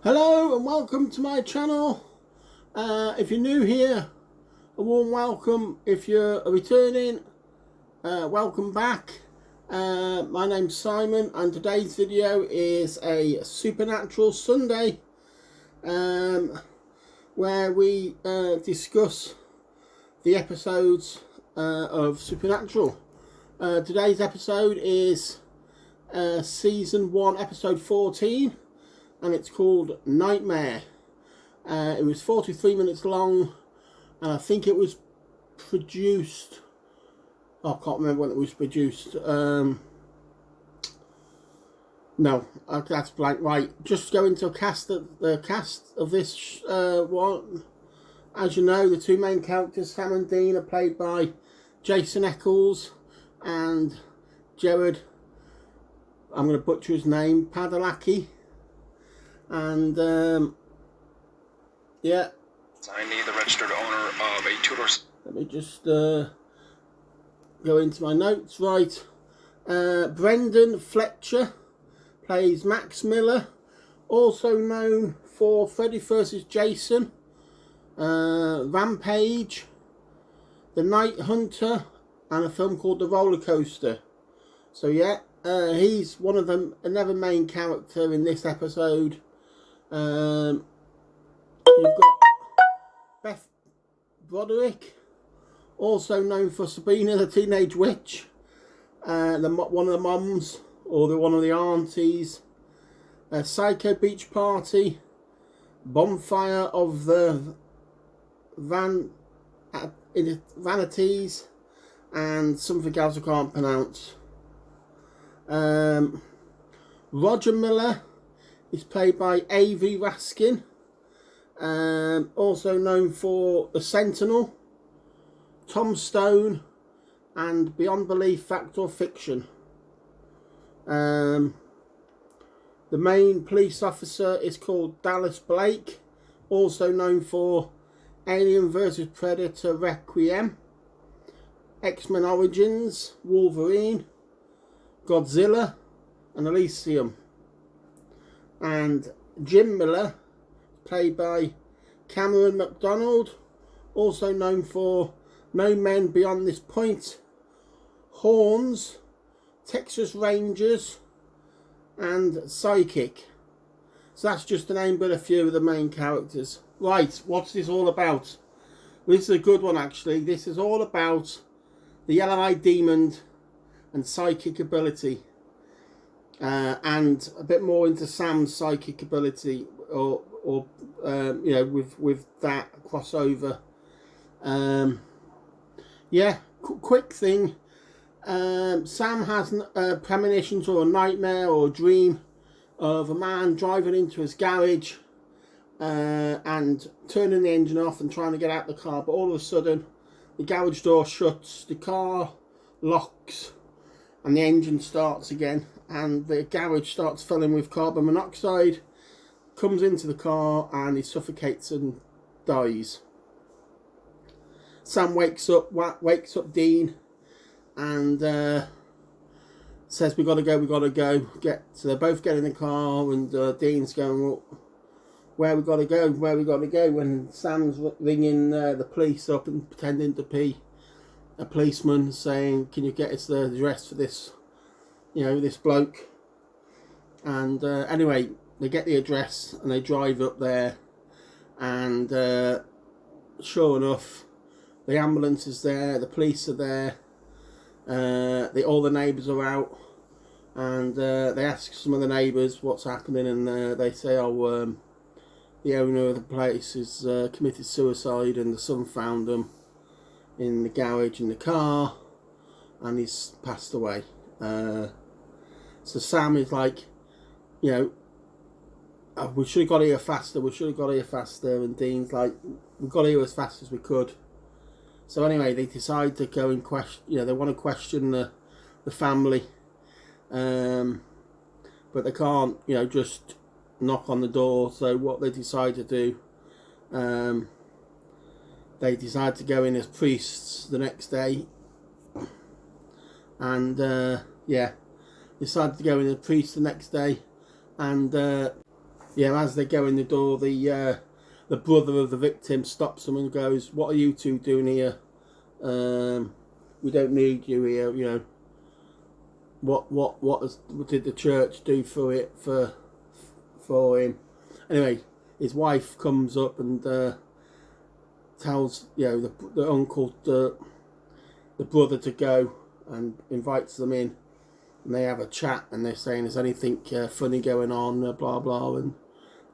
Hello and welcome to my channel. If you're new here, a warm welcome. If you're returning, welcome back. My name's Simon and today's video is a Supernatural Sunday where we discuss the episodes of Supernatural. Today's episode is Season 1, Episode 14. And it's called Nightmare. It was 43 minutes long, and I think it was produced. I can't remember when it was produced. No, that's blank. Right, just go into the cast of this one. As you know, the two main characters, Sam and Dean, are played by Jason Eccles and Jared. I'm going to butcher his name, Padalecki. And yeah, I need the registered owner of a Tudor. Let me just go into my notes. Right, Brendan Fletcher plays Max Miller, also known for Freddy vs. Jason, Rampage, The Night Hunter, and a film called The Roller Coaster. So yeah, he's one of them, another main character in this episode. You've got Beth Broderick, also known for Sabrina the Teenage Witch, one of the mums or one of the aunties, Psycho Beach Party, Bonfire of the Vanities, and something else I can't pronounce. Roger Miller is played by A.V. Raskin, also known for The Sentinel, Tom Stone, and Beyond Belief, Fact or Fiction. The main police officer is called Dallas Blake, also known for Alien vs. Predator Requiem, X-Men Origins, Wolverine, Godzilla, and Elysium. And Jim Miller, played by Cameron McDonald, also known for No Men Beyond This Point, Horns, Texas Rangers, and Psychic. So that's just to name but a few of the main characters. Right, what's this all about? Well, this is a good one actually. This is all about the Yellow-Eyed Demon and psychic ability. And a bit more into Sam's psychic ability, or you know, with that crossover. Yeah, quick thing. Sam has premonitions or a nightmare or a dream of a man driving into his garage and turning the engine off and trying to get out the car, but all of a sudden the garage door shuts, the car locks, and the engine starts again. And the garage starts filling with carbon monoxide, comes into the car, and he suffocates and dies. Sam wakes up Dean, and says, we gotta go. So they both get in the car, and Dean's going, well, where we gotta go? And Sam's ringing the police up and pretending to be a policeman, saying, can you get us the address for this, you know, this bloke? And anyway, they get the address and they drive up there, and sure enough, the ambulance is there, the police are there, all the neighbours are out, and they ask some of the neighbours what's happening, and they say, oh, the owner of the place has committed suicide, and the son found him in the garage in the car, and he's passed away. So Sam is like, you know, oh, we should have got here faster, and Dean's like, we got here as fast as we could. So anyway, they decide to go and question, you know, they want to question the family, but they can't, you know, just knock on the door. So what they decide to do, they decide to go in as priests the next day, and yeah, decided to go in as priests the next day, and Yeah, as they go in the door, the brother of the victim stops them and goes, "What are you two doing here? We don't need you here. You know, what did the church do for him?" Anyway, his wife comes up and tells the uncle, the brother, to go and invites them in, and they have a chat and they're saying, "Is anything funny going on?" Blah blah, and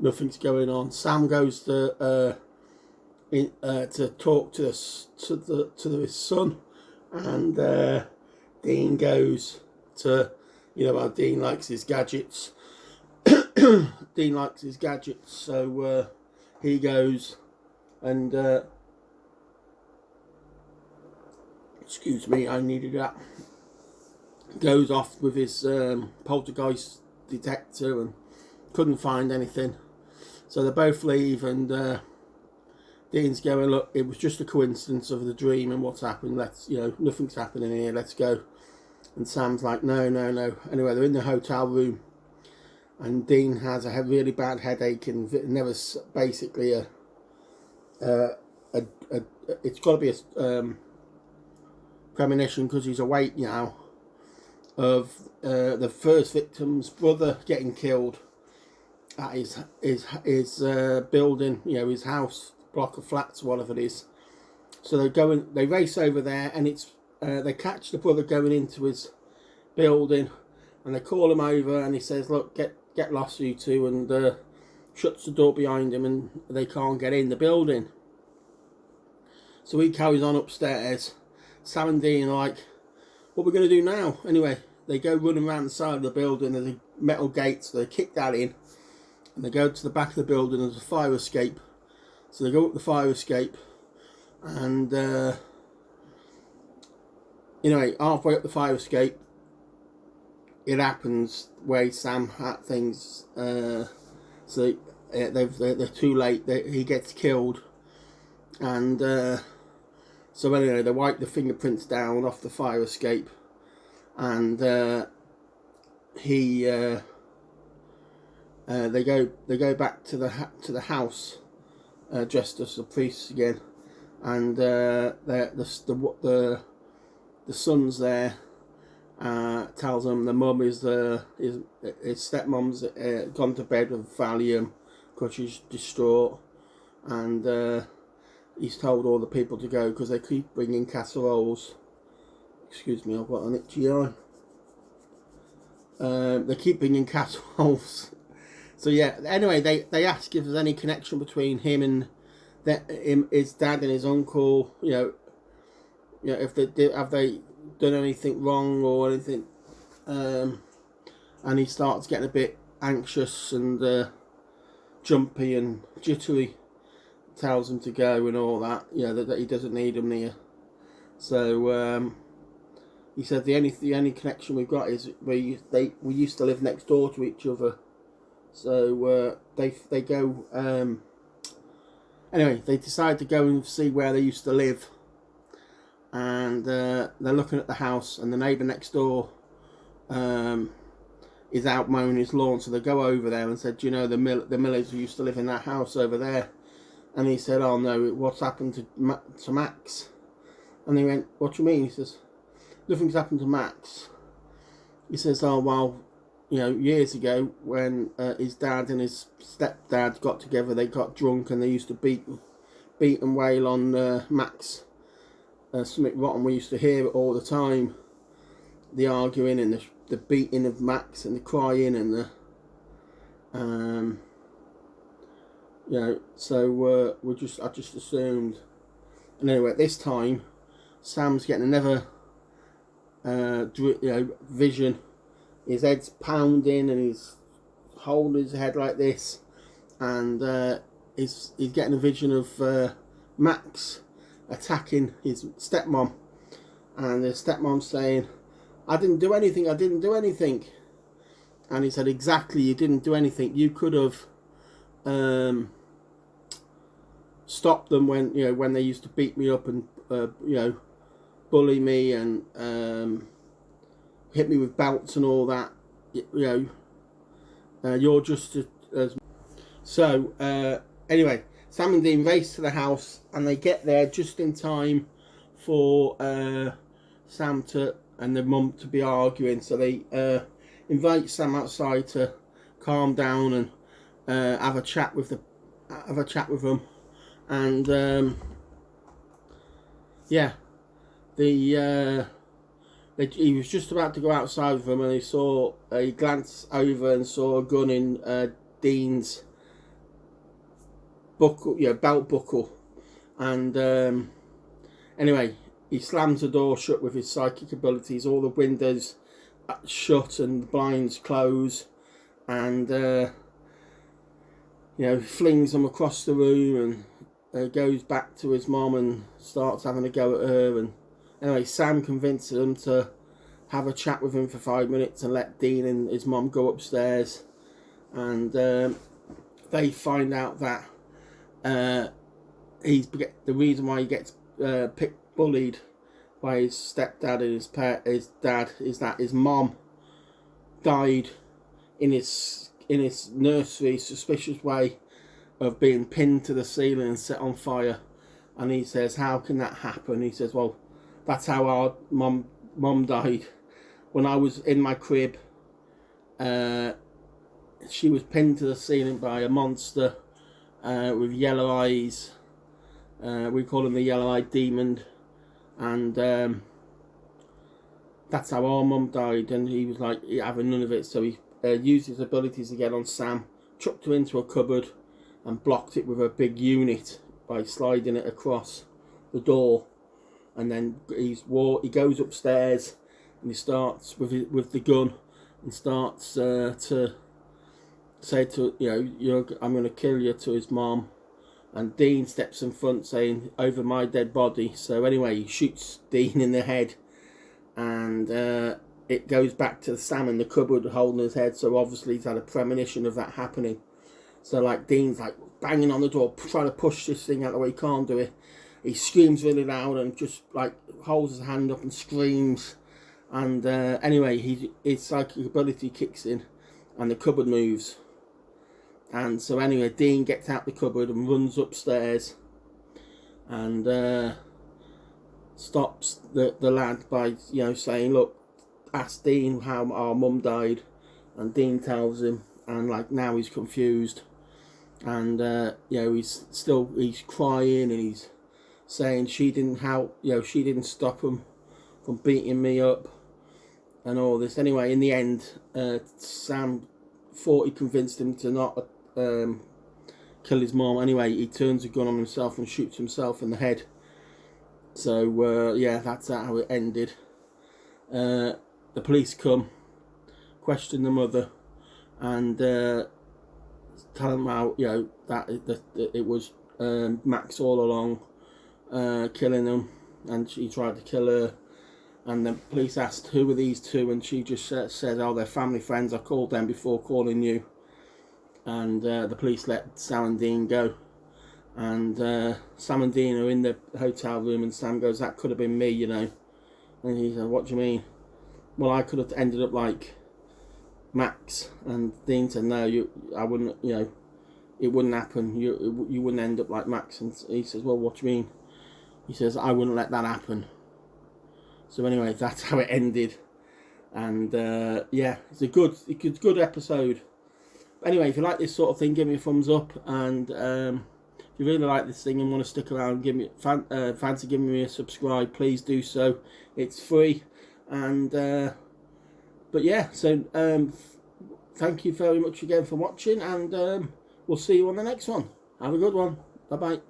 nothing's going on. Sam goes to talk to his son, and Dean goes to, how Dean likes his gadgets. Dean likes his gadgets, so he goes and excuse me, I needed that. Goes off with his poltergeist detector and couldn't find anything. So they both leave, and Dean's going, "Look, it was just a coincidence of the dream and what's happened. Let's, nothing's happening here. Let's go." And Sam's like, "No, no, no." Anyway, they're in the hotel room, and Dean has a really bad headache, and never basically it's got to be a premonition, because he's awake now, of the first victim's brother getting killed at his building, his house block of flats, whatever it is. So they race over there, and they catch the brother going into his building, and they call him over, and he says, "Look, get lost, you two," and shuts the door behind him, and they can't get in the building. So he carries on upstairs. Sam and Dean are like, "What are we going to do now?" Anyway, they go running around the side of the building. There's a metal gate, so they kick that in, and they go to the back of the building. There's a fire escape, so they go up the fire escape, and anyway, halfway up the fire escape, it happens where Sam had things. So they're too late. He gets killed, and so anyway, they wipe the fingerprints down off the fire escape, and they go back to the house, dressed as the priests again, and the son's there. Tells them the mum his stepmom's gone to bed with Valium because she's distraught, and he's told all the people to go because they keep bringing casseroles. Excuse me, I've got an itchy eye. They keep bringing casseroles. So yeah, anyway, they ask if there's any connection between him and his dad and his uncle. If have they done anything wrong or anything, and he starts getting a bit anxious and jumpy and jittery. Tells him to go and all that. That he doesn't need him near. So he said the only connection we've got is we used to live next door to each other. So they go. Anyway, they decide to go and see where they used to live, and they're looking at the house, and the neighbour next door is out mowing his lawn. So they go over there and said, "Do you know the Millers who used to live in that house over there?" And he said, "Oh no, what's happened to Max?" And they went, "What do you mean?" He says, "Nothing's happened to Max." He says, "Oh well, years ago when his dad and his stepdad got together, they got drunk and they used to beat and wail on Max. Something rotten. We used to hear it all the time. The arguing and the beating of Max and the crying and the so I just assumed." And anyway, at this time, Sam's getting another vision. His head's pounding and he's holding his head like this, and he's getting a vision of Max attacking his stepmom, and his stepmom saying, I didn't do anything. And he said, "Exactly, you didn't do anything. You could have stopped them when they used to beat me up and bully me and hit me with belts and all that. You're just as So anyway, Sam and Dean race to the house, and they get there just in time for Sam and the mum to be arguing. So they invite Sam outside to calm down and have a chat with them. And yeah, he was just about to go outside with them, and he glanced over and saw a gun in Dean's belt buckle. And anyway, he slams the door shut with his psychic abilities. All the windows shut and the blinds close, and flings them across the room, and goes back to his mom and starts having a go at her. And anyway, Sam convinces them to have a chat with him for 5 minutes and let Dean and his mom go upstairs. And they find out that the reason why he gets bullied by his stepdad and his dad is that his mom died in his nursery, suspicious way of being pinned to the ceiling and set on fire. And he says, how can that happen? He says, well, that's how our mom died. When I was in my crib, she was pinned to the ceiling by a monster with yellow eyes. We call him the yellow-eyed demon. And that's how our mum died. And he was like having none of it. So he used his abilities to get on Sam, chucked her into a cupboard, and blocked it with a big unit by sliding it across the door. And then he goes upstairs, and he starts with the gun and starts to say to I'm going to kill you, to his mom. And Dean steps in front saying, over my dead body. So anyway, he shoots Dean in the head, and it goes back to Sam in the cupboard holding his head. So obviously he's had a premonition of that happening. So like Dean's like banging on the door, trying to push this thing out of the way. He can't do it. He screams really loud and just like holds his hand up and screams. And anyway, his psychic ability kicks in, and the cupboard moves. And so anyway, Dean gets out the cupboard and runs upstairs, and stops the lad by saying, look, ask Dean how our mum died. And Dean tells him, and like now he's confused, and he's crying, and he's saying she didn't stop him from beating me up and all this. Anyway, in the end, Sam thought he convinced him to not kill his mom. Anyway, he turns a gun on himself and shoots himself in the head. So that's how it ended. The police come, question the mother, and tell them how that it was Max all along killing them, and she tried to kill her. And the police asked, who are these two? And she just said, oh, they're family friends. I called them before calling you. And the police let Sam and Dean go. And Sam and Dean are in the hotel room, and Sam goes, that could have been me, And he said, what do you mean? Well, I could have ended up like Max. And Dean said, no, I wouldn't, it wouldn't happen. You wouldn't end up like Max. And he says, well, what do you mean? He says, I wouldn't let that happen. So anyway, that's how it ended. And it's a good episode. But anyway, if you like this sort of thing, give me a thumbs up. And if you really like this thing and want to stick around, fancy giving me a subscribe, please do so. It's free. And but yeah, so thank you very much again for watching, and we'll see you on the next one. Have a good one. Bye bye.